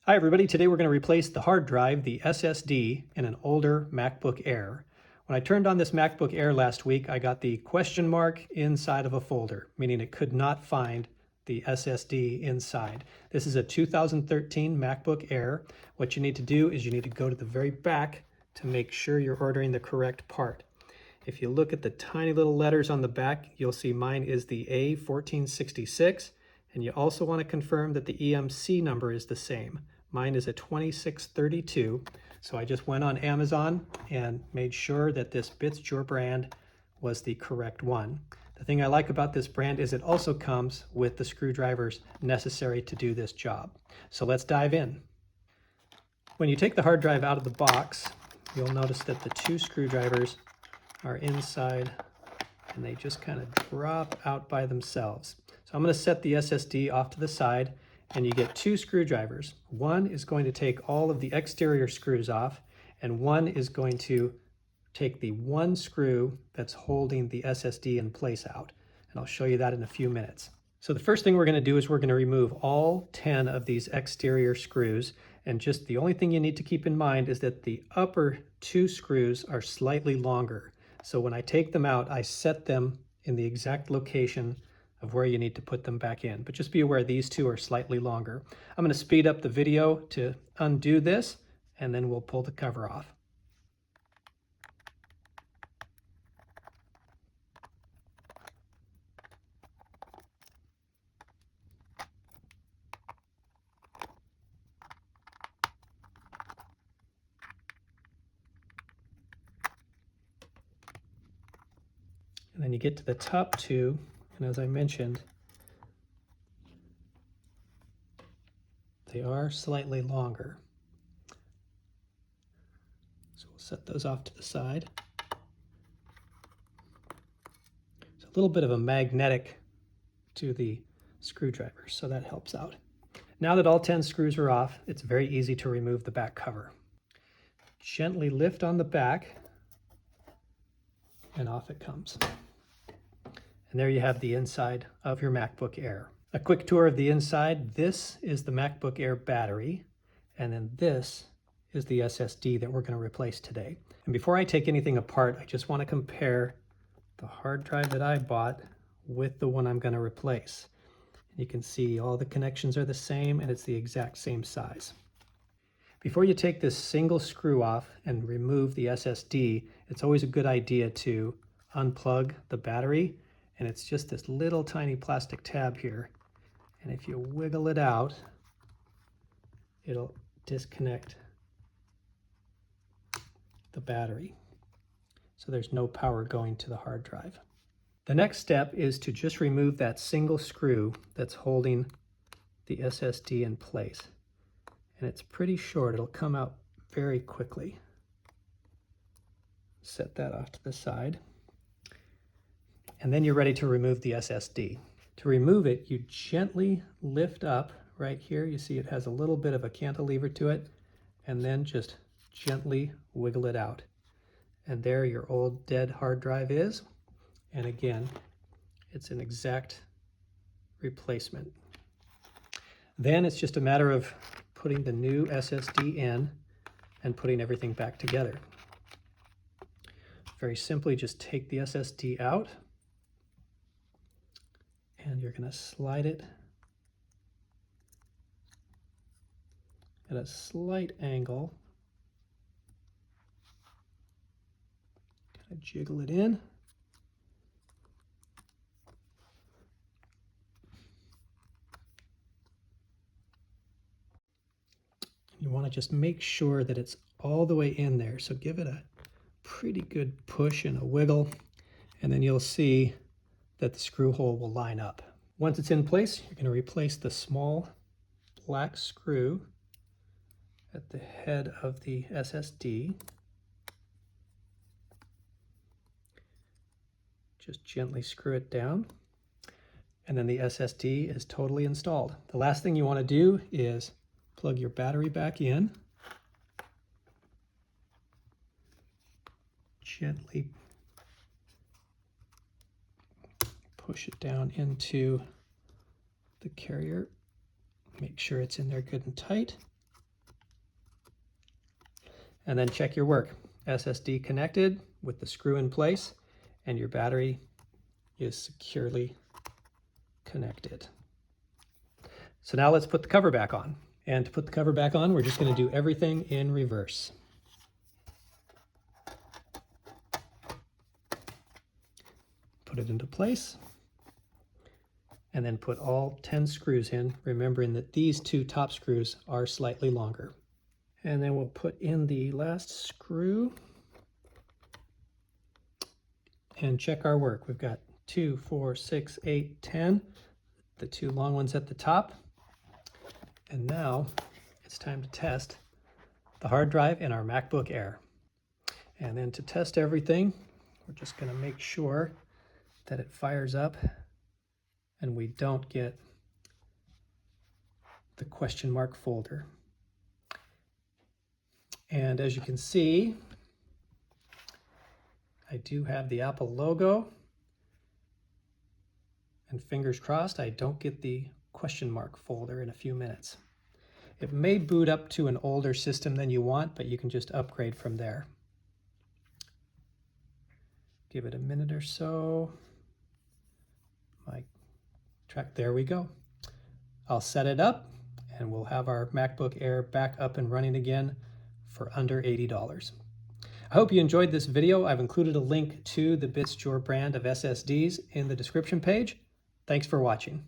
Hi everybody, today we're going to replace the hard drive, the SSD, in an older MacBook Air. When I turned on this MacBook Air last week, I got the question mark inside of a folder, meaning it could not find the SSD inside. This is a 2013 MacBook Air. What you need to do is you need to go to the very back to make sure you're ordering the correct part. If you look at the tiny little letters on the back, you'll see mine is the A1466, and you also want to confirm that the EMC number is the same. Mine is a 2632, so I just went on Amazon and made sure that this Bitsjour brand was the correct one. The thing I like about this brand is it also comes with the screwdrivers necessary to do this job. So let's dive in. When you take the hard drive out of the box, you'll notice that the two screwdrivers are inside and they just kind of drop out by themselves. So I'm going to set the SSD off to the side, and you get two screwdrivers. One is going to take all of the exterior screws off, and one is going to take the one screw that's holding the SSD in place out. And I'll show you that in a few minutes. So the first thing we're going to do is we're going to remove all 10 of these exterior screws, and just the only thing you need to keep in mind is that the upper two screws are slightly longer. So when I take them out, I set them in the exact location of where you need to put them back in. But just be aware these two are slightly longer. I'm going to speed up the video to undo this, and then we'll pull the cover off. And then you get to the top two, and as I mentioned, they are slightly longer. So we'll set those off to the side. There's a little bit of a magnetic to the screwdriver, so that helps out. Now that all 10 screws are off, it's very easy to remove the back cover. Gently lift on the back, and off it comes. And there you have the inside of your MacBook Air. A quick tour of the inside. This is the MacBook Air battery, and then this is the SSD that we're going to replace today. And before I take anything apart, I just want to compare the hard drive that I bought with the one I'm going to replace. And you can see all the connections are the same, and it's the exact same size. Before you take this single screw off and remove the SSD, it's always a good idea to unplug the battery. And it's just this little tiny plastic tab here. And if you wiggle it out, it'll disconnect the battery. So there's no power going to the hard drive. The next step is to just remove that single screw that's holding the SSD in place. And it's pretty short, it'll come out very quickly. Set that off to the side. And then you're ready to remove the SSD. To remove it, you gently lift up right here. You see it has a little bit of a cantilever to it, and then just gently wiggle it out. And there your old dead hard drive is. And again, it's an exact replacement. Then it's just a matter of putting the new SSD in and putting everything back together. Very simply, just take the SSD out, and you're going to slide it at a slight angle. Kind of jiggle it in. You want to just make sure that it's all the way in there. So give it a pretty good push and a wiggle, and then you'll see that the screw hole will line up. Once it's in place, you're going to replace the small black screw at the head of the SSD. Just gently screw it down, and then the SSD is totally installed. The last thing you want to do is plug your battery back in. Gently push it down into the carrier. Make sure it's in there good and tight. and then check your work. SSD connected with the screw in place, and your battery is securely connected. So now let's put the cover back on. And to put the cover back on, we're just going to do everything in reverse. Put it into place, and then put all 10 screws in, remembering that these 2 top screws are slightly longer. And then we'll put in the last screw and check our work. We've got 2, 4, 6, 8, 10, the 2 long ones at the top. And now it's time to test the hard drive in our MacBook Air. And then to test everything, we're just going to make sure that it fires up and we don't get the question mark folder. And as you can see, I do have the Apple logo, and fingers crossed I don't get the question mark folder in a few minutes. It may boot up to an older system than you want, but you can just upgrade from there. Give it a minute or so. There we go. I'll set it up and we'll have our MacBook Air back up and running again for under $80. I hope you enjoyed this video. I've included a link to the Bitsjour brand of SSDs in the description page. Thanks for watching.